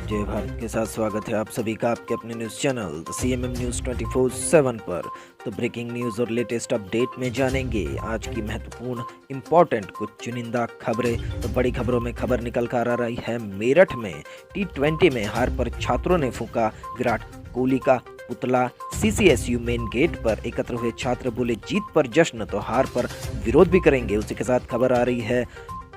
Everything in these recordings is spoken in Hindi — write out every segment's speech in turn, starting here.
जय भारत के साथ स्वागत है आप सभी का आपके अपने न्यूज़ चैनल सीएमएम न्यूज़ 24/7 पर। तो ब्रेकिंग न्यूज़ और लेटेस्ट अपडेट में जानेंगे आज की महत्वपूर्ण इम्पोर्टेंट कुछ चुनिंदा खबरें। तो बड़ी खबरों में खबर निकल कर आ रही है मेरठ में T20 में हार पर छात्रों ने फूंका विराट कोहली का पुतला। CCSU मेन गेट पर एकत्र हुए छात्र बोले जीत पर जश्न तो हार पर विरोध भी करेंगे। उसी के साथ खबर आ रही है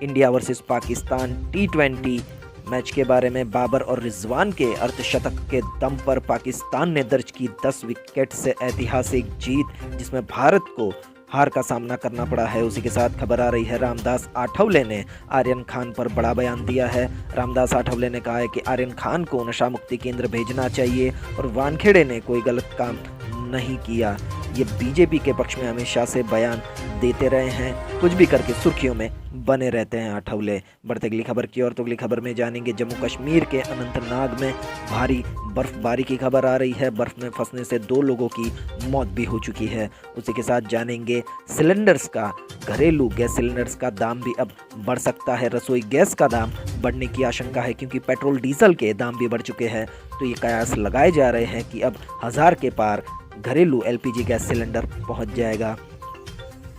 India versus Pakistan T20 match के बारे में। बाबर और रिजवान के अर्धशतक के दम पर पाकिस्तान ने दर्ज की 10 विकेट से ऐतिहासिक जीत, जिसमें भारत को हार का सामना करना पड़ा है। उसी के साथ खबर आ रही है रामदास आठवले ने आर्यन खान पर बड़ा बयान दिया है। रामदास आठवले ने कहा है कि आर्यन खान को नशा मुक्ति केंद्र भेजना चाहिए और वानखेड़े ने कोई गलत काम नहीं किया। ये बीजेपी के पक्ष में हमेशा से बयान देते रहे हैं, कुछ भी करके सुर्खियों में बने रहते हैं आठवले। बढ़ते अगली खबर की ओर। तो अगली खबर में जानेंगे जम्मू कश्मीर के अनंतनाग में भारी बर्फबारी की खबर आ रही है। बर्फ में फंसने से 2 लोगों की मौत भी हो चुकी है। उसी के साथ जानेंगे सिलेंडर्स का, घरेलू गैस सिलेंडर्स का दाम भी अब बढ़ सकता है। रसोई गैस का दाम बढ़ने की आशंका है क्योंकि पेट्रोल डीजल के दाम भी बढ़ चुके हैं। तो ये कयास लगाए जा रहे हैं कि अब 1000 के पार घरेलू LPG गैस सिलेंडर पहुंच जाएगा।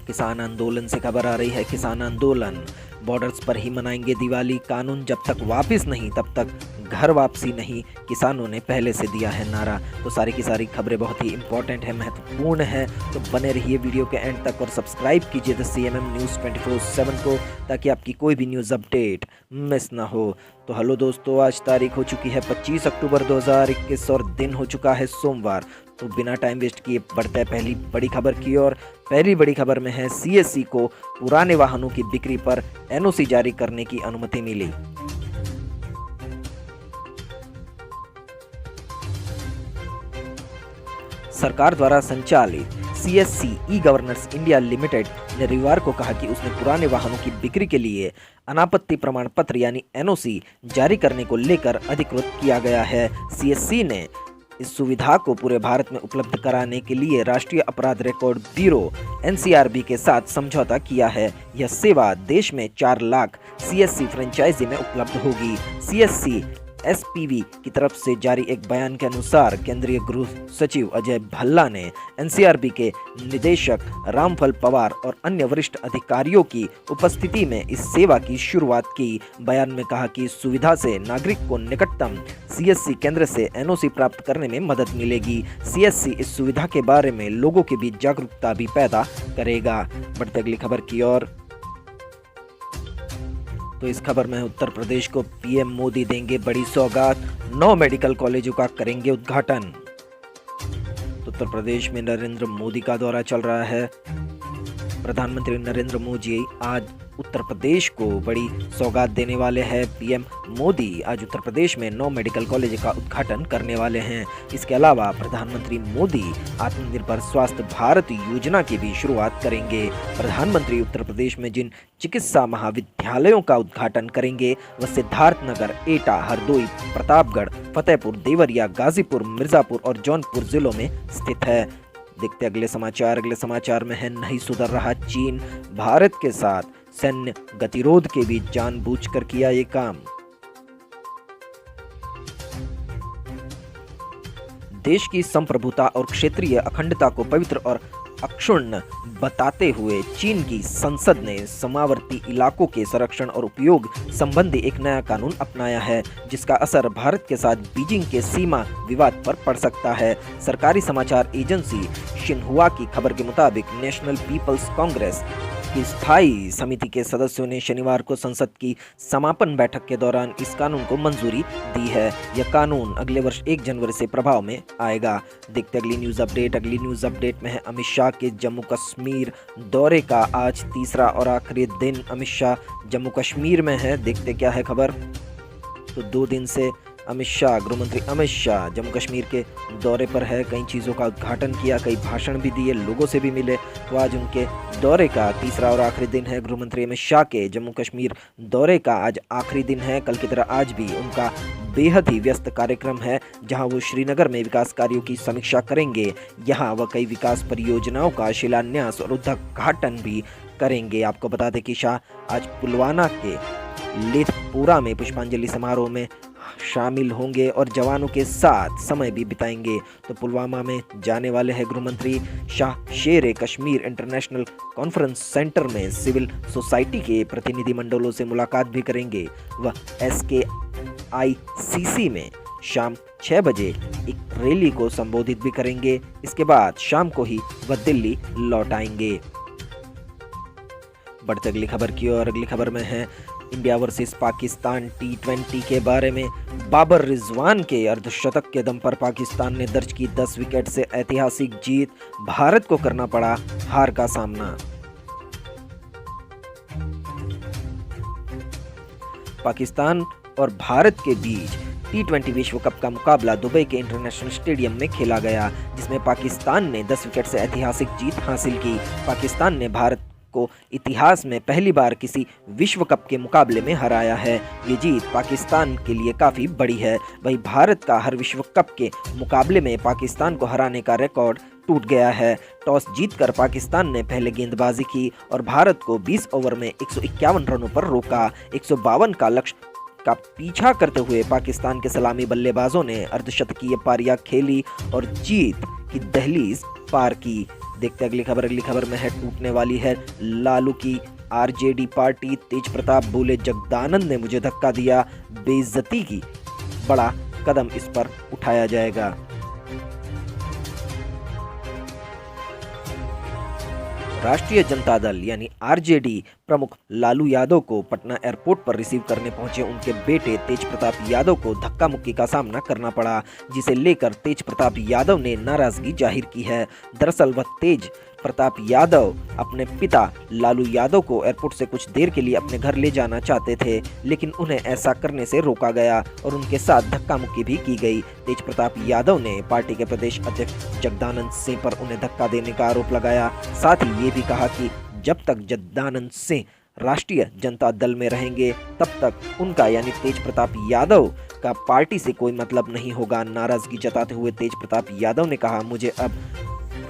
किसान आंदोलन से खबर आ रही है। किसान आंदोलन बॉर्डर्स पर ही मनाएंगे दिवाली, कानून जब तक वापस नहीं तब तक घर वापसी नहीं, किसानों ने पहले से दिया है नारा। तो सारी की सारी खबरें बहुत ही इंपॉर्टेंट है, महत्वपूर्ण है। तो बने रहिए वीडियो के एंड तक और सब्सक्राइब कीजिए द CMM न्यूज़ 24/7 को, ताकि आपकी कोई भी न्यूज़ अपडेट मिस ना हो। तो हेलो दोस्तों, आज तारीख हो चुकी है 25 अक्टूबर 2021 और दिन हो चुका है सोमवार। तो बिना टाइम वेस्ट किए बढ़ते हैं पहली बड़ी खबर की ओर। पहली बड़ी खबर में है CSC को पुराने वाहनों की बिक्री पर NOC जारी करने की अनुमति मिली। सरकार द्वारा संचालित CSC ई-गवर्नेंस इंडिया लिमिटेड ने रविवार को कहा कि उसने पुराने वाहनों की बिक्री के लिए अनापत्ति प्रमाण पत्र यानी NOC जारी करने को लेकर अधिकृत किया गया है। CSC ने इस सुविधा को पूरे भारत में उपलब्ध कराने के लिए राष्ट्रीय अपराध रिकॉर्ड ब्यूरो NCRB के साथ समझौता किया है। यह सेवा देश में 4 लाख CSC फ्रेंचाइजी में उपलब्ध होगी। CSC SPV की तरफ से जारी एक बयान के अनुसार केंद्रीय गृह सचिव अजय भल्ला ने NCRB के निदेशक रामफल पवार और अन्य वरिष्ठ अधिकारियों की उपस्थिति में इस सेवा की शुरुआत की। बयान में कहा कि इस सुविधा से नागरिक को निकटतम CSC केंद्र से NOC प्राप्त करने में मदद मिलेगी। CSC इस सुविधा के बारे में लोगों के बीच जागरूकता भी पैदा करेगा। बढ़ते अगली खबर की ओर। तो इस खबर में उत्तर प्रदेश को PM मोदी देंगे बड़ी सौगात, 9 मेडिकल कॉलेजों का करेंगे उद्घाटन। तो उत्तर प्रदेश में नरेंद्र मोदी का दौरा चल रहा है। प्रधानमंत्री नरेंद्र मोदी आज उत्तर प्रदेश को बड़ी सौगात देने वाले हैं। PM मोदी आज उत्तर प्रदेश में 9 मेडिकल कॉलेज का उद्घाटन करने वाले हैं। इसके अलावा प्रधानमंत्री मोदी आत्मनिर्भर स्वास्थ्य भारत योजना की भी शुरुआत करेंगे। प्रधानमंत्री उत्तर प्रदेश में जिन चिकित्सा महाविद्यालयों का उद्घाटन करेंगे वह सिद्धार्थनगर, एटा, हरदोई, प्रतापगढ़, फतेहपुर, देवरिया, गाजीपुर, मिर्जापुर और जौनपुर जिलों में स्थित है। देखते अगले समाचार। अगले समाचार में है नहीं सुधर रहा चीन, भारत के साथ सैन्य गतिरोध के बीच जानबूझकर किया ये काम। देश की संप्रभुता और क्षेत्रीय अखंडता को पवित्र और अक्षुण्ण बताते हुए चीन की संसद ने सीमावर्ती इलाकों के संरक्षण और उपयोग संबंधी एक नया कानून अपनाया है, जिसका असर भारत के साथ बीजिंग के सीमा विवाद पर पड़ सकता है। सरकारी समाचार एजेंसी शिन्हुआ की खबर के मुताबिक नेशनल पीपल्स कांग्रेस की स्थायी समिति के सदस्यों ने शनिवार को संसद की समापन बैठक के दौरान इस कानून को मंजूरी दी है। यह कानून अगले वर्ष 1 जनवरी से प्रभाव में आएगा। देखते अगली न्यूज़ अपडेट। अगली न्यूज़ अपडेट में है अमित शाह के जम्मू कश्मीर दौरे का आज तीसरा और आखिरी दिन। अमित शाह जम्मू कश्मीर में है। देखते क्या है खबर। तो 2 दिन से गृहमंत्री अमित शाह जम्मू कश्मीर के दौरे पर है। कई चीज़ों का उद्घाटन किया, कई भाषण भी दिए, लोगों से भी मिले। तो आज उनके दौरे का तीसरा और आखिरी दिन है। गृहमंत्री अमित शाह के जम्मू कश्मीर दौरे का आज आखिरी दिन है। कल की तरह आज भी उनका बेहद ही व्यस्त कार्यक्रम है, जहां वो श्रीनगर में विकास कार्यों की समीक्षा करेंगे। यहां वह कई विकास परियोजनाओं का शिलान्यास और उद्घाटन भी करेंगे। आपको बता दें कि शाह आज पुलवामा के लेथपुरा में पुष्पांजलि समारोह में शामिल होंगे और जवानों के साथ समय भी बिताएंगे। तो पुलवामा में जाने वाले हैं गृह मंत्री शाह शेर कश्मीर इंटरनेशनल कॉन्फ्रेंस सेंटर में सिविल सोसाइटी के प्रतिनिधिमंडलों से मुलाकात भी करेंगे। वह SKICC में शाम 6 बजे एक रैली को संबोधित भी करेंगे। इसके बाद शाम को ही वह दिल्ली लौट आएंगे। बढ़ते अगली खबर की ओर। अगली खबर में है इंडिया वर्सेस पाकिस्तान T20 के बारे में। बाबर रिजवान के अर्धशतक के दम पर पाकिस्तान ने दर्ज की 10 विकेट से ऐतिहासिक जीत। भारत को करना पड़ा हार का सामना। पाकिस्तान और भारत के बीच T20 विश्व कप का मुकाबला दुबई के इंटरनेशनल स्टेडियम में खेला गया, जिसमें पाकिस्तान ने 10 विकेट से ऐतिहासिक जीत हासिल की। पाकिस्तान ने भारत को इतिहास में पहली बार किसी विश्व कप के मुकाबले में हराया है। ये जीत पाकिस्तान के लिए काफ़ी बड़ी है। वहीं भारत का हर विश्व कप के मुकाबले में पाकिस्तान को हराने का रिकॉर्ड टूट गया है। टॉस जीतकर पाकिस्तान ने पहले गेंदबाजी की और भारत को 20 ओवर में 151 रनों पर रोका। 152 का लक्ष्य का पीछा करते हुए पाकिस्तान के सलामी बल्लेबाजों ने अर्धशतकीय पारियां खेली और जीत की दहलीज पार की। देखते अगली खबर। अगली खबर में है टूटने वाली है लालू की RJD पार्टी। तेज प्रताप बोले जगदानंद ने मुझे धक्का दिया, बेइज्जती की बड़ा कदम इस पर उठाया जाएगा। राष्ट्रीय जनता दल यानी RJD प्रमुख लालू यादव को पटना एयरपोर्ट पर रिसीव करने पहुंचे उनके बेटे तेज प्रताप यादव को धक्का मुक्की का सामना करना पड़ा, जिसे लेकर तेज प्रताप यादव ने नाराजगी जाहिर की है। दरअसल वह तेज प्रताप यादव अपने पिता लालू यादव को एयरपोर्ट से कुछ देर के लिए अपने घर ले जाना चाहते थे, लेकिन उन्हें ऐसा करने से रोका गया और उनके साथ धक्का मुक्की भी की गई। तेज प्रताप यादव ने पार्टी के प्रदेश अध्यक्ष जगदानंद सिंह पर उन्हें धक्का देने का आरोप लगाया। साथ ही ये भी कहा कि जब तक जगदानंद सिंह राष्ट्रीय जनता दल में रहेंगे तब तक उनका यानी तेज प्रताप यादव का पार्टी से कोई मतलब नहीं होगा। नाराजगी जताते हुए तेज प्रताप यादव ने कहा, मुझे अब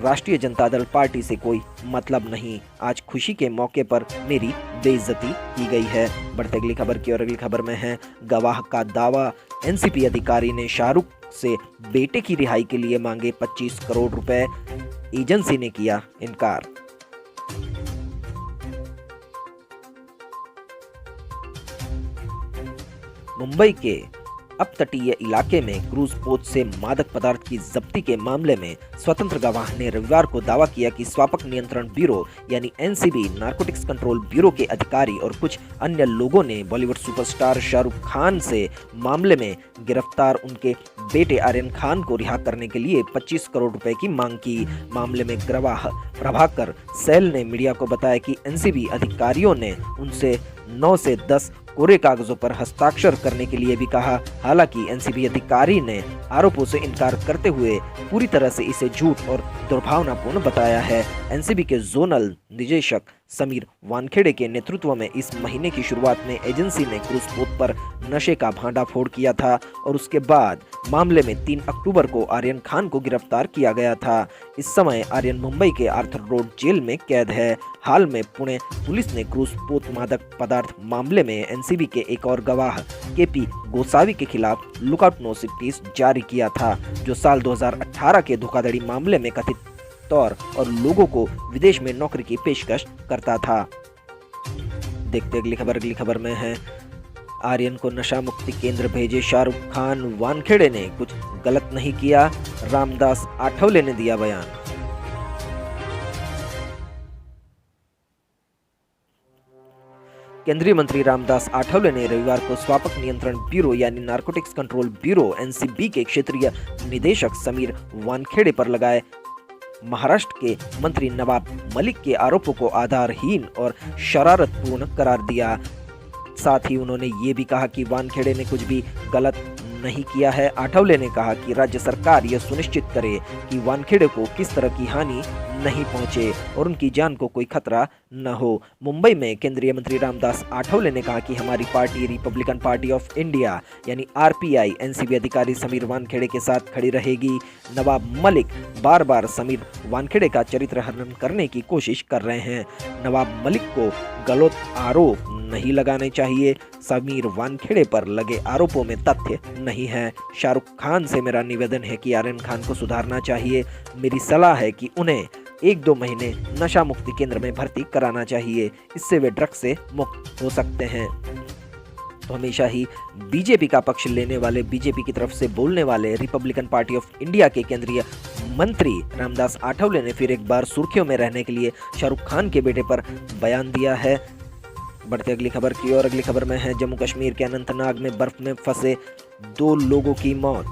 राष्ट्रीय जनता दल पार्टी से कोई मतलब नहीं। आज खुशी के मौके पर मेरी बेइज्जती की गई है। बढ़ते अगली खबर की और। अगली खबर में है गवाह का दावा। NCP अधिकारी ने शाहरुख से बेटे की रिहाई के लिए मांगे 25 करोड़ रुपए, एजेंसी ने किया इनकार। मुंबई के अपतटीय इलाके में क्रूज पोत से मादक पदार्थ की जब्ती के मामले में स्वतंत्र गवाह ने रविवार को दावा किया कि स्वापक नियंत्रण ब्यूरो यानी NCB नारकोटिक्स कंट्रोल ब्यूरो के अधिकारी और कुछ अन्य लोगों ने बॉलीवुड सुपरस्टार शाहरुख खान से मामले में गिरफ्तार उनके बेटे आर्यन खान को रिहा करने के लिए 25 करोड़ रुपए की मांग की। मामले में गवाह प्रभाकर सैल ने मीडिया को बताया कि NCB अधिकारियों ने उनसे 9 से 10 कोरे कागजों पर हस्ताक्षर करने के लिए भी कहा। हालांकि NCB अधिकारी ने आरोपों से इनकार करते हुए पूरी तरह से इसे झूठ और दुर्भावनापूर्ण बताया है। NCB के जोनल निदेशक समीर वानखेड़े के नेतृत्व में इस महीने की शुरुआत में एजेंसी ने क्रूज पोत पर नशे का भांडाफोड़ किया था और उसके बाद मामले में 3 अक्टूबर को आर्यन खान को गिरफ्तार किया गया था। इस समय आर्यन मुंबई के आर्थर रोड जेल में कैद है। हाल में पुणे पुलिस ने क्रूज पोत मादक पदार्थ मामले में NCB के एक और गवाह KP गोसावी के खिलाफ लुकआउट नोटिस जारी किया था, जो साल 2018 के धोखाधड़ी मामले में कथित तौर और लोगों को विदेश में नौकरी की पेशकश करता था। देखते अगली खबर। अगली खबर में है आर्यन को नशा मुक्ति केंद्र भेजे शाहरुख खान, वानखेड़े ने कुछ गलत नहीं किया, रामदास आठवले ने दिया बयान। केंद्रीय मंत्री रामदास आठवले ने रविवार को स्वापक नियंत्रण ब्यूरो यानी नारकोटिक्स कंट्रोल ब्यूरो NCB के क्षेत्रीय निदेशक समीर वानखेड़े पर लगाए महाराष्ट्र के मंत्री नवाब मलिक के आरोपों को आधारहीन और शरारतपूर्ण करार दिया। साथ ही उन्होंने ये भी कहा कि वानखेड़े ने कुछ भी गलत नहीं किया है। आठवले ने कहा कि राज्य सरकार यह सुनिश्चित करे कि वानखेड़े को किस तरह की हानि नहीं पहुंचे और उनकी जान को कोई खतरा न हो। मुंबई में केंद्रीय मंत्री रामदास आठवले ने कहा कि हमारी party Republican party of India यानी आरपीआई एनसीबी अधिकारी समीर वानखेड़े के साथ खड़ी रहेगी। नवाब मलिक बार बार समीर वानखेड़े का चरित्र हनन करने की कोशिश कर रहे हैं। नवाब मलिक को गलत आरोप नहीं लगाने चाहिए। समीर वानखेड़े पर लगे आरोपों में तथ्य नहीं है। शाहरुख खान से मेरा निवेदन है कि आर्यन खान को सुधारना चाहिए। मेरी सलाह है कि उन्हें 1-2 महीने नशा मुक्ति केंद्र में भर्ती कराना चाहिए, इससे वे ड्रग्स से मुक्त हो सकते हैं। तो हमेशा ही बीजेपी का पक्ष लेने वाले, बीजेपी की तरफ से बोलने वाले रिपब्लिकन पार्टी ऑफ इंडिया के केंद्रीय मंत्री रामदास आठवले ने फिर एक बार सुर्खियों में रहने के लिए शाहरुख खान के बेटे पर बयान दिया है। बढ़ते अगली खबर की ओर। अगली खबर में है जम्मू कश्मीर के अनंतनाग में बर्फ में फंसे 2 लोगों की मौत।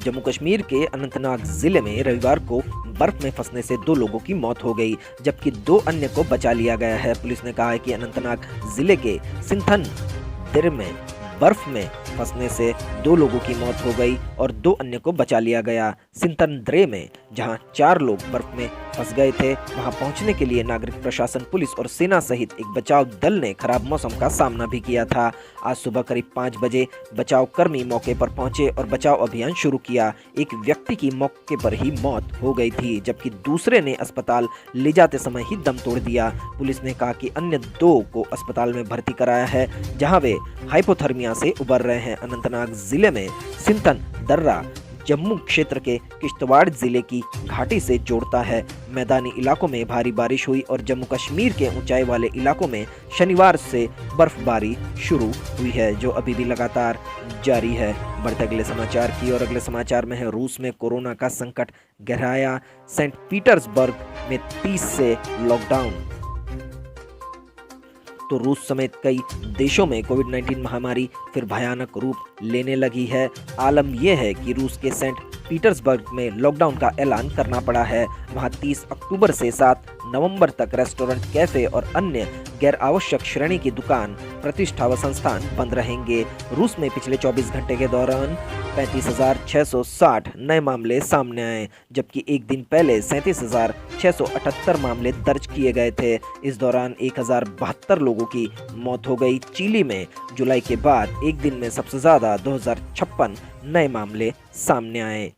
जम्मू कश्मीर के अनंतनाग जिले में रविवार को बर्फ में फंसने से 2 लोगों की मौत हो गई, जबकि 2 अन्य को बचा लिया गया है। पुलिस ने कहा है कि अनंतनाग जिले के सिंथन दिर में बर्फ में फंसने से 2 लोगों की मौत हो गई और 2 अन्य को बचा लिया गया। सिंतनद्रे में जहां 4 लोग बर्फ में फंस गए थे, वहां पहुंचने के लिए नागरिक प्रशासन, पुलिस और सेना सहित एक बचाव दल ने खराब मौसम का सामना भी किया था। आज सुबह करीब 5 बजे बचाव कर्मी मौके पर पहुंचे और बचाव अभियान शुरू किया। एक व्यक्ति की मौके पर ही मौत हो गई थी, जबकि दूसरे ने अस्पताल ले जाते समय ही दम तोड़ दिया। पुलिस ने कहा कि अन्य 2 को अस्पताल में भर्ती कराया है, जहां वे हाइपोथर्मिया से उबर रहे हैं। अनंतनाग जिले में सिंथन दर्रा जम्मू क्षेत्र के किश्तवाड़ जिले की घाटी से जोड़ता है। मैदानी इलाकों में भारी बारिश हुई और जम्मू कश्मीर के ऊंचाई वाले इलाकों में शनिवार से बर्फबारी शुरू हुई है, जो अभी भी लगातार जारी है। बढ़ते अगले समाचार की और। अगले समाचार में है रूस में कोरोना का संकट गहराया, सेंट पीटर्सबर्ग में 30 से लॉकडाउन। तो रूस समेत कई देशों में कोविड-19 महामारी फिर भयानक रूप लेने लगी है। आलम यह है कि रूस के सेंट पीटर्सबर्ग में लॉकडाउन का ऐलान करना पड़ा है। वहां 30 अक्टूबर से 7 नवंबर तक रेस्टोरेंट, कैफे और अन्य गैर आवश्यक श्रेणी की दुकान, प्रतिष्ठा व संस्थान बंद रहेंगे। रूस में पिछले 24 घंटे के दौरान 35,660 नए मामले सामने आए, जबकि एक दिन पहले 37,678 मामले दर्ज किए गए थे। इस दौरान 1,072 लोगों की मौत हो गई। चिली में जुलाई के बाद एक दिन में सबसे ज्यादा 2,056 नए मामले सामने आए।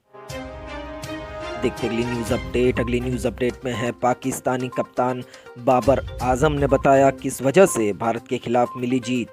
देखते अगली न्यूज़ अपडेट। अगली न्यूज़ अपडेट में है पाकिस्तानी कप्तान बाबर आजम ने बताया किस वजह से भारत के खिलाफ मिली जीत।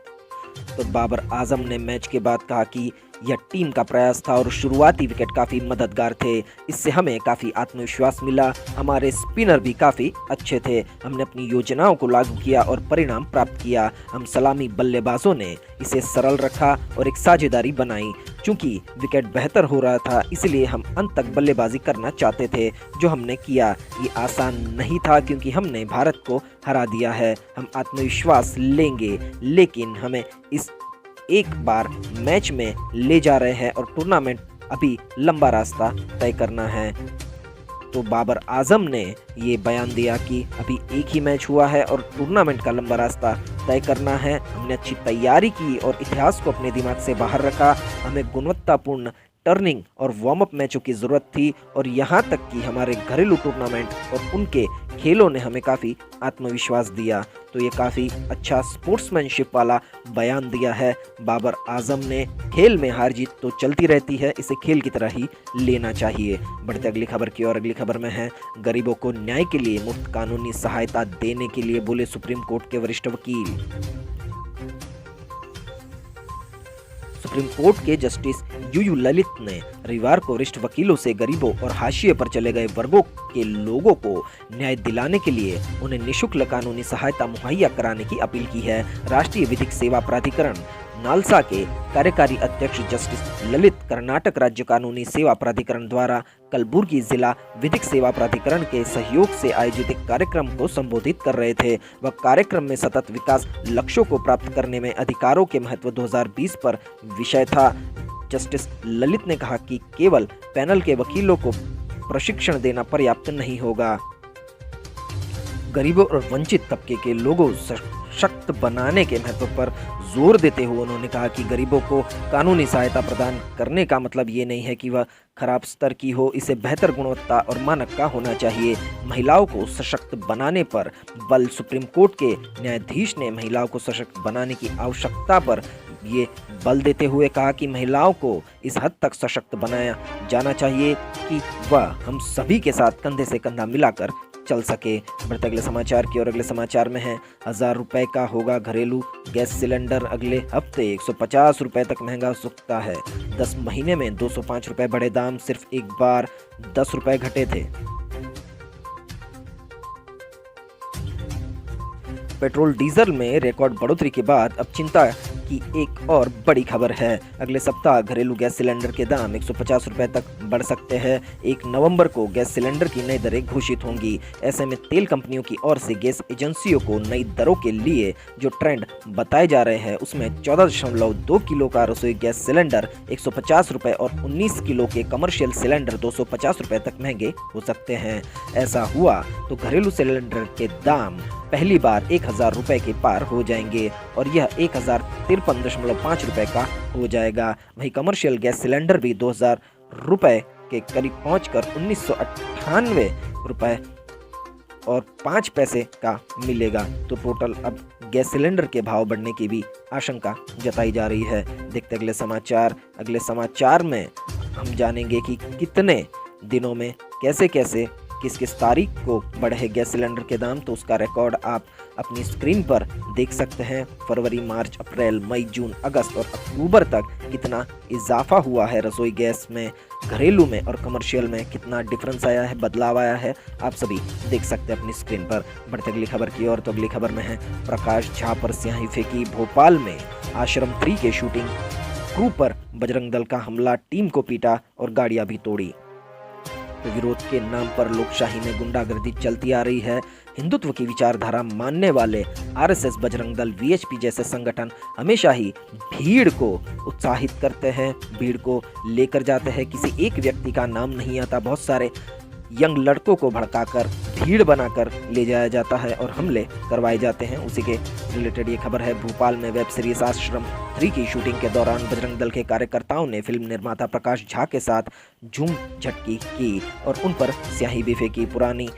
तो बाबर आजम ने मैच के बाद कहा कि यह टीम का प्रयास था और शुरुआती विकेट काफ़ी मददगार थे, इससे हमें काफ़ी आत्मविश्वास मिला। हमारे स्पिनर भी काफ़ी अच्छे थे, हमने अपनी योजनाओं को लागू किया और परिणाम प्राप्त किया। हम सलामी बल्लेबाजों ने इसे सरल रखा और एक साझेदारी बनाई। चूंकि विकेट बेहतर हो रहा था, इसलिए हम अंत तक बल्लेबाजी करना चाहते थे, जो हमने किया। ये आसान नहीं था क्योंकि हमने भारत को हरा दिया है। हम आत्मविश्वास लेंगे, लेकिन हमें इस एक बार मैच में ले जा रहे हैं और टूर्नामेंट अभी लंबा रास्ता तय करना है। तो बाबर आजम ने ये बयान दिया कि अभी एक ही मैच हुआ है और टूर्नामेंट का लंबा रास्ता तय करना है। हमने अच्छी तैयारी की और इतिहास को अपने दिमाग से बाहर रखा। हमें गुणवत्तापूर्ण टर्निंग और वार्म अप मैचों की ज़रूरत थी और यहाँ तक कि हमारे घरेलू टूर्नामेंट और उनके खेलों ने हमें काफ़ी आत्मविश्वास दिया। तो ये काफ़ी अच्छा स्पोर्ट्समैनशिप वाला बयान दिया है बाबर आजम ने। खेल में हार जीत तो चलती रहती है, इसे खेल की तरह ही लेना चाहिए। बढ़ते अगली खबर की और। अगली खबर में है गरीबों को न्याय के लिए मुफ्त कानूनी सहायता देने के लिए बोले सुप्रीम कोर्ट के वरिष्ठ वकील। सुप्रीम कोर्ट के जस्टिस यूयू ललित ने रविवार को वरिष्ठ वकीलों से गरीबों और हाशिए पर चले गए वर्गों के लोगों को न्याय दिलाने के लिए उन्हें निःशुल्क कानूनी सहायता मुहैया कराने की अपील की है। राष्ट्रीय विधिक सेवा प्राधिकरण नालसा के कार्यकारी अध्यक्ष जस्टिस ललित कर्नाटक राज्य कानूनी सेवा प्राधिकरण द्वारा कलबुर्गी जिला विधिक सेवा प्राधिकरण के सहयोग से आयोजित एक कार्यक्रम को संबोधित कर रहे थे। वह कार्यक्रम में सतत विकास लक्ष्यों को प्राप्त करने में अधिकारों के महत्व 2020 पर विषय था। जस्टिस ललित ने कहा कि केवल पैनल के वकीलों को प्रशिक्षण देना पर्याप्त नहीं होगा। गरीबों और वंचित तबके के लोगों सशक्त बनाने के महत्व पर जोर देते हुए उन्होंने कहा कि गरीबों को कानूनी सहायता प्रदान करने का मतलब ये नहीं है कि वह खराब स्तर की हो, इसे बेहतर गुणवत्ता और मानक का होना चाहिए। महिलाओं को सशक्त बनाने पर बल सुप्रीम कोर्ट के न्यायाधीश ने महिलाओं को सशक्त बनाने की आवश्यकता पर ये बल देते हुए कहा कि महिलाओं को इस हद तक सशक्त बनाया जाना चाहिए कि वह हम सभी के साथ कंधे से कंधा मिलाकर चल सके। बढ़ते अगले समाचार की और अगले समाचार में है 1000 रुपए का होगा घरेलू गैस सिलेंडर, अगले हफ्ते 150 रुपए तक महंगा हो सकता है। 10 महीने में 205 रुपए बढ़े दाम, सिर्फ एक बार 10 रुपए घटे थे। पेट्रोल डीजल में रिकॉर्ड बढ़ोतरी के बाद अब चिंता की एक और बड़ी खबर है। अगले सप्ताह घरेलू गैस सिलेंडर के दाम 150 रुपए तक बढ़ सकते हैं। 1 नवंबर को गैस सिलेंडर की नई दरें घोषित होंगी। ऐसे में तेल कंपनियों की ओर से गैस एजेंसियों को नई दरों के लिए जो ट्रेंड बताए जा रहे हैं उसमें 14.2 किलो का रसोई गैस सिलेंडर 150 रुपए और 19 किलो के कमर्शियल सिलेंडर 250 रुपए तक महंगे हो सकते हैं। ऐसा हुआ तो घरेलू सिलेंडर के दाम पहली बार 1000 रुपए के पार हो जाएंगे और यह 1053.5 रुपए का हो जाएगा। वहीं कमर्शियल गैस सिलेंडर भी 2000 रुपए के करीब पहुंचकर 1998 रुपए और 5 पैसे का मिलेगा। तो टोटल अब गैस सिलेंडर के भाव बढ़ने की भी आशंका जताई जा रही है। देखते अगले समाचार। अगले समाचार में हम जानेंगे कि कितने दिनों में कैसे कैसे किस किस तारीख को बढ़े गैस सिलेंडर के दाम, तो उसका रिकॉर्ड आप अपनी स्क्रीन पर देख सकते हैं। फरवरी, मार्च, अप्रैल, मई, जून, अगस्त और अक्टूबर तक कितना इजाफा हुआ है रसोई गैस में, घरेलू में और कमर्शियल में कितना डिफरेंस आया है, बदलाव आया है, आप सभी देख सकते हैं अपनी स्क्रीन पर। बढ़ते अगली खबर की ओर। तो अगली खबर में है प्रकाश झा पर स्याही फेंकी। भोपाल में आश्रम 3 के शूटिंग क्रू पर बजरंग दल का हमला, टीम को पीटा और गाड़ियां भी तोड़ी। तो विरोध के नाम पर लोकशाही में गुंडागर्दी चलती आ रही है। हिंदुत्व की विचारधारा मानने वाले आरएसएस, बजरंग दल, वीएचपी जैसे संगठन हमेशा ही भीड़ को उत्साहित करते हैं, भीड़ को लेकर जाते हैं। किसी एक व्यक्ति का नाम नहीं आता, बहुत सारे यंग लड़कों को भड़काकर भीड़ बनाकर ले जाया जाता है और हमले करवाए जाते हैं। उसी के रिलेटेड ये खबर है। भोपाल में वेब सीरीज आश्रम 3 की शूटिंग के दौरान बजरंग दल के कार्यकर्ताओं ने फिल्म निर्माता प्रकाश झा के साथ झूम झटकी की और उन पर स्याही भी फेंकी। पुरानी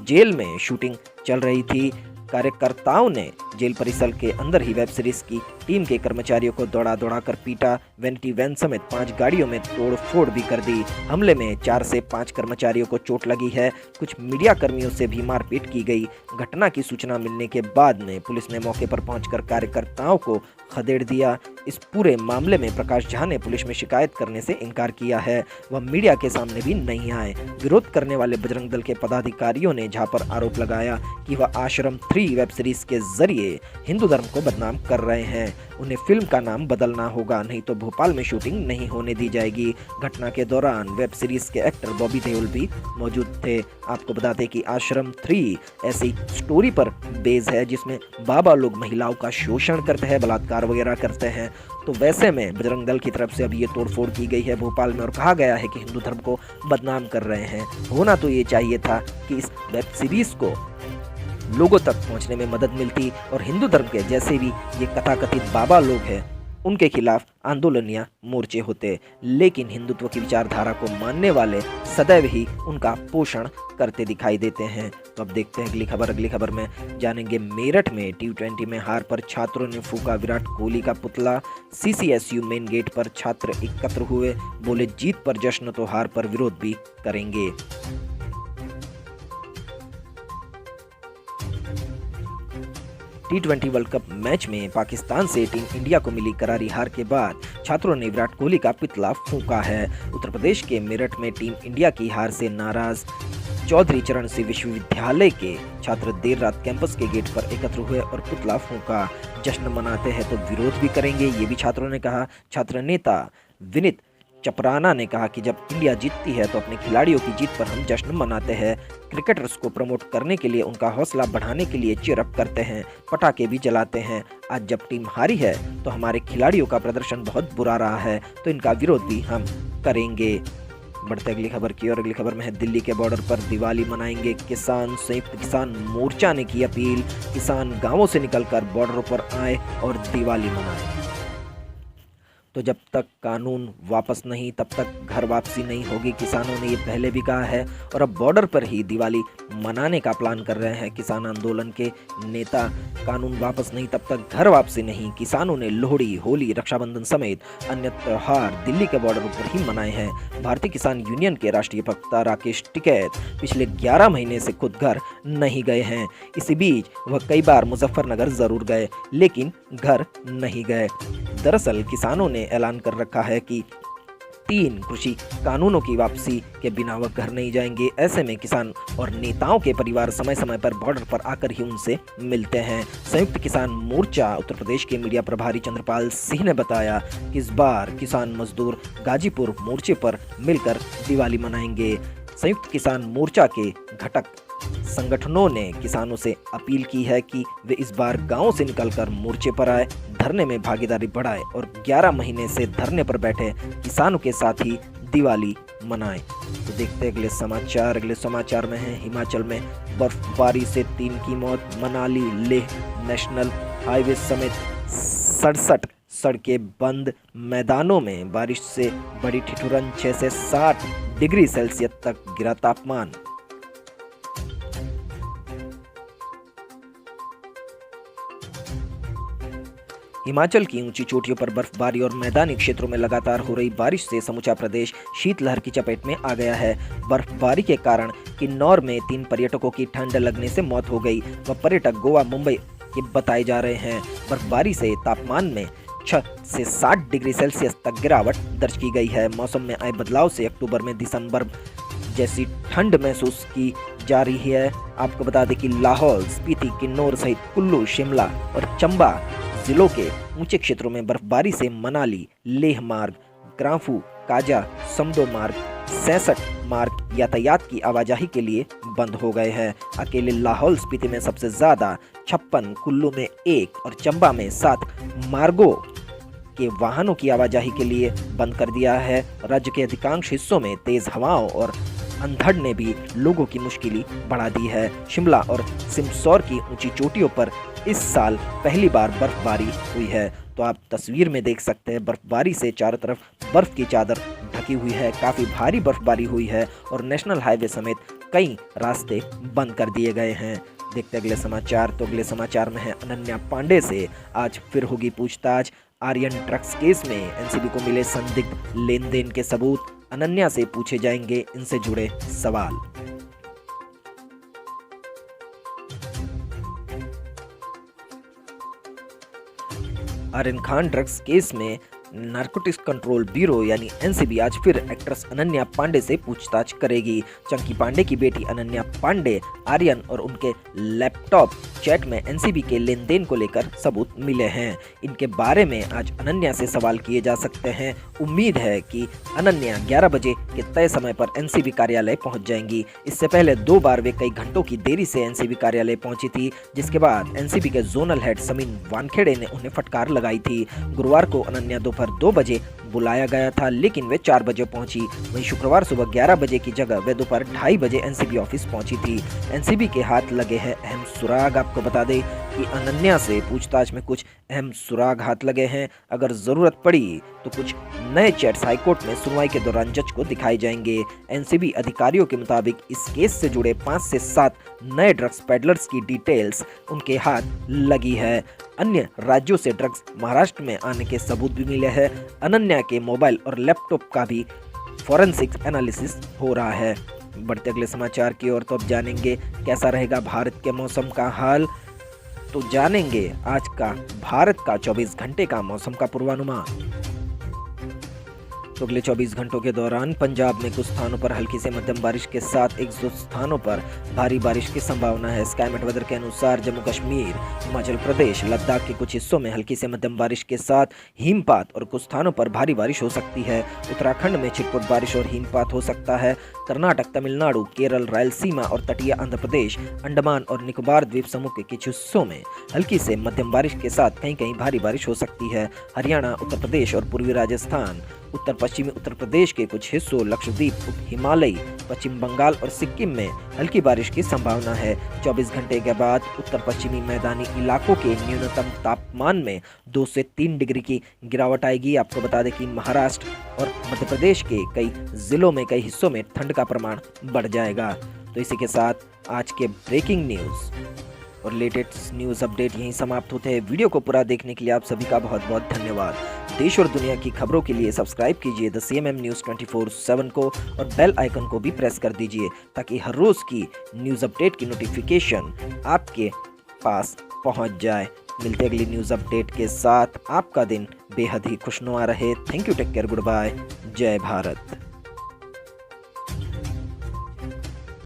जेल में शूटिंग चल रही थी। कार्यकर्ताओं ने जेल परिसर के अंदर ही वेब सीरीज की टीम के कर्मचारियों को दौड़ा दौड़ा कर पीटा। वैनिटी वैन समेत 5 गाड़ियों में तोड़ फोड़ भी कर दी। हमले में 4 से 5 कर्मचारियों को चोट लगी है। कुछ मीडिया कर्मियों से भी मारपीट की गई। घटना की सूचना मिलने के बाद में पुलिस ने मौके पर पहुंचकर कार्यकर्ताओं को खदेड़ दिया। इस पूरे मामले में प्रकाश झा ने पुलिस में शिकायत करने से इनकार किया है। वह मीडिया के सामने भी नहीं आए। विरोध करने वाले बजरंग दल के पदाधिकारियों ने झा पर आरोप लगाया कि वह आश्रम 3 वेब सीरीज के जरिए हिंदू धर्म को बदनाम कर रहे हैं। उन्हें फिल्म का नाम बदलना होगा, नहीं तो भोपाल में शूटिंग नहीं होने दी जाएगी। घटना के दौरान वेब सीरीज के एक्टर बॉबी देओल भी मौजूद थे। आपको बता दें कि आश्रम 3 ऐसी स्टोरी पर बेस है जिसमें बाबा लोग महिलाओं का शोषण करते हैं, बलात्कार वगैरह करते हैं। तो वैसे में बजरंग दल की तरफ से अब ये तोड़फोड़ की गई है भोपाल में और कहा गया है कि हिंदू धर्म को बदनाम कर रहे हैं। होना तो ये चाहिए था कि इस वेब सीरीज को लोगों तक पहुंचने में मदद मिलती और हिंदू धर्म के जैसे भी ये कथाकथित बाबा लोग हैं उनके खिलाफ आंदोलन या मोर्चे होते, लेकिन हिंदुत्व की विचारधारा को मानने वाले सदैव ही उनका पोषण करते दिखाई देते हैं। तो अब देखते हैं अगली खबर। अगली खबर में जानेंगे मेरठ में T20 में हार पर छात्रों ने फूका विराट कोहली का पुतला। CCSU मेन गेट पर छात्र एकत्र हुए, बोले जीत पर जश्न तो हार पर विरोध भी करेंगे। T20 वर्ल्ड कप मैच में पाकिस्तान से टीम इंडिया को मिली करारी हार के बाद छात्रों ने विराट कोहली का पुतला फूंका है। उत्तर प्रदेश के मेरठ में टीम इंडिया की हार से नाराज चौधरी चरण सिंह विश्वविद्यालय के छात्र देर रात कैंपस के गेट पर एकत्र हुए और पुतला फूंका। जश्न मनाते हैं तो विरोध भी करेंगे, ये भी छात्रों ने कहा। छात्र नेता विनीत चपराना ने कहा कि जब इंडिया जीतती है तो अपने खिलाड़ियों की जीत पर हम जश्न मनाते हैं। क्रिकेटर्स को प्रमोट करने के लिए, उनका हौसला बढ़ाने के लिए चीयर अप करते हैं, पटाखे भी जलाते हैं। आज जब टीम हारी है तो हमारे खिलाड़ियों का प्रदर्शन बहुत बुरा रहा है, तो इनका विरोध भी हम करेंगे। बढ़ते अगली खबर की और अगली खबर में है दिल्ली के बॉर्डर पर दिवाली मनाएंगे किसान। संयुक्त किसान मोर्चा ने की अपील, किसान गांवों से निकलकर बॉर्डरों पर आए और दिवाली मनाएं। तो जब तक कानून वापस नहीं तब तक घर वापसी नहीं होगी, किसानों ने ये पहले भी कहा है और अब बॉर्डर पर ही दिवाली मनाने का प्लान कर रहे हैं किसान आंदोलन के नेता। कानून वापस नहीं तब तक घर वापसी नहीं, किसानों ने लोहड़ी, होली, रक्षाबंधन समेत अन्य त्योहार दिल्ली के बॉर्डर पर ही मनाए हैं। भारतीय किसान यूनियन के राष्ट्रीय प्रवक्ता राकेश टिकैत पिछले 11 महीने से खुद घर नहीं गए हैं। इसी बीच वह कई बार मुजफ्फरनगर जरूर गए लेकिन घर नहीं गए। दरअसल किसानों ने ऐलान कर रखा है कि 3 कृषि कानूनों की वापसी के बिना वह घर नहीं जाएंगे। ऐसे में किसान और नेताओं के परिवार समय समय पर बॉर्डर पर आकर ही उनसे मिलते हैं। संयुक्त किसान मोर्चा उत्तर प्रदेश के मीडिया प्रभारी चंद्रपाल सिंह ने बताया कि इस बार किसान मजदूर गाजीपुर मोर्चे पर मिलकर दिवाली मनाएंगे। संयुक्त किसान मोर्चा के घटक संगठनों ने किसानों से अपील की है कि वे इस बार गांवों से निकलकर मोर्चे पर आए, धरने में भागीदारी बढ़ाएं और 11 महीने से धरने पर बैठे किसानों के साथ ही दिवाली मनाएं। तो देखते हैं अगले समाचार। अगले समाचार में है हिमाचल में बर्फबारी से 3 की मौत, मनाली लेह नेशनल हाईवे समेत 67 सड़कें बंद, मैदानों में बारिश से बड़ी ठिठुरन, 6 से 7 डिग्री सेल्सियस तक गिरा तापमान। हिमाचल की ऊंची चोटियों पर बर्फबारी और मैदानी क्षेत्रों में लगातार हो रही बारिश से समूचा प्रदेश शीतलहर की चपेट में आ गया है। बर्फबारी के कारण किन्नौर में 3 पर्यटकों की ठंड लगने से मौत हो गई। वह पर्यटक गोवा, मुंबई के बताए जा रहे हैं। बर्फबारी से तापमान में 6 से 7 डिग्री सेल्सियस तक गिरावट दर्ज की गई है। मौसम में आए बदलाव से अक्टूबर में दिसंबर जैसी ठंड महसूस की जा रही है। आपको बता दें कि लाहौल स्पीति, किन्नौर सहित कुल्लू, शिमला और चंबा जिलों के ऊंचे क्षेत्रों में बर्फबारी से मनाली लेह मार्ग, ग्राफू, काजा, समदो मार्ग, 66 मार्ग यातायात की आवाजाही के लिए बंद हो गए हैं। अकेले लाहौल स्पीति में सबसे ज्यादा 56, कुल्लू में 1 और चंबा में 7 मार्गों के वाहनों की आवाजाही के लिए बंद कर दिया है। राज्य के अधिकांश हिस्सों में तेज हवाओं और अंधड़ ने भी लोगों की मुश्किल बढ़ा दी है। शिमला और सिमसौर की ऊंची चोटियों पर इस साल पहली बार बर्फबारी हुई है। तो आप तस्वीर में देख सकते हैं बर्फबारी से चारों तरफ बर्फ की चादर ढकी हुई है। काफ़ी भारी बर्फबारी हुई है और नेशनल हाईवे समेत कई रास्ते बंद कर दिए गए हैं। देखते अगले समाचार। तो अगले समाचार में है अनन्या पांडे से आज फिर होगी पूछताछ। आर्यन ड्रग्स केस में एनसीबी को मिले संदिग्ध लेन देन के सबूत, अनन्या से पूछे जाएंगे इनसे जुड़े सवाल। आर्यन खान ड्रग्स केस में नारकोटिक्स कंट्रोल ब्यूरो यानी एनसीबी आज फिर एक्ट्रेस अनन्या पांडे से पूछताछ करेगी। चंकी पांडे की बेटी अनन्या पांडे, आर्यन और उनके लैपटॉप चैट में एनसीबी के लेन देन को लेकर सबूत मिले हैं। इनके बारे में आज अनन्या से सवाल किए जा सकते हैं। उम्मीद है कि अनन्या 11 बजे के तय समय पर एनसीबी कार्यालय पहुंच जाएंगी। इससे पहले 2 बार वे कई घंटों की देरी से एनसीबी कार्यालय पहुंची थी, जिसके बाद एनसीबी के जोनल हेड समीन वानखेड़े ने उन्हें फटकार लगाई थी। गुरुवार को अनन्या दोपहर 2 बजे बुलाया गया था लेकिन वे 4 बजे पहुंची। वहीं शुक्रवार सुबह 11 बजे की जगह वे दोपहर 2:30 बजे एनसीबी ऑफिस पहुंची थी। एनसीबी के हाथ लगे हैं अहम सुराग। आपको बता दें कि अनन्या से पूछताछ में कुछ अहम सुराग हाथ लगे हैं। अगर जरूरत पड़ी तो कुछ नए चैट्स हाईकोर्ट में सुनवाई के दौरान जज को दिखाए जाएंगे। एनसीबी अधिकारियों के मुताबिक इस केस से जुड़े 5 से 7 नए ड्रग्स पेडलर्स की डिटेल्स उनके हाथ लगी है। अन्य राज्यों से ड्रग्स महाराष्ट्र में आने के सबूत भी मिले हैं। अनन्या के मोबाइल और लैपटॉप का भी फॉरेंसिक एनालिसिस हो रहा है। बढ़ते अगले समाचार की ओर। तो अब जानेंगे कैसा रहेगा भारत के मौसम का हाल। तो जानेंगे आज का भारत का 24 घंटे का मौसम का पूर्वानुमान। तो अगले 24 घंटों के दौरान पंजाब में कुछ स्थानों पर हल्की से मध्यम बारिश के साथ 1-2 स्थानों पर भारी बारिश की संभावना है। स्काईमेट वेदर के अनुसार जम्मू कश्मीर, हिमाचल प्रदेश, लद्दाख के कुछ हिस्सों में हल्की से मध्यम बारिश के साथ हिमपात और कुछ स्थानों पर भारी बारिश हो सकती है। उत्तराखंड में छिटपुट बारिश और हिमपात हो सकता है। कर्नाटक, तमिलनाडु, केरल, रायलसीमा और तटीय आंध्र प्रदेश, अंडमान और निकोबार द्वीप समूह के कुछ हिस्सों में हल्की से मध्यम बारिश के साथ कहीं कहीं भारी बारिश हो सकती है। हरियाणा, उत्तर प्रदेश और पूर्वी राजस्थान, उत्तर पश्चिमी उत्तर प्रदेश के कुछ हिस्सों, लक्षद्वीप, उप हिमालयी, पश्चिम बंगाल और सिक्किम में हल्की बारिश की संभावना है। 24 घंटे के बाद उत्तर पश्चिमी मैदानी इलाकों के न्यूनतम तापमान में 2 से 3 डिग्री की गिरावट आएगी। आपको बता दें कि महाराष्ट्र और मध्य प्रदेश के कई जिलों में, कई हिस्सों में ठंड का प्रमाण बढ़ जाएगा। तो इसी के साथ आज के ब्रेकिंग न्यूज़ और लेटेस्ट न्यूज़ अपडेट यहीं समाप्त होते हैं। वीडियो को पूरा देखने के लिए आप सभी का बहुत बहुत धन्यवाद। देश और दुनिया की खबरों के लिए सब्सक्राइब कीजिए द CMM न्यूज़ 24/7 को और बेल आइकन को भी प्रेस कर दीजिए ताकि हर रोज़ की न्यूज़ अपडेट की नोटिफिकेशन आपके पास पहुंच जाए। मिलते अगली न्यूज़ अपडेट के साथ। आपका दिन बेहद ही खुशनुमा रहे। Thank you, take care, goodbye, जय भारत।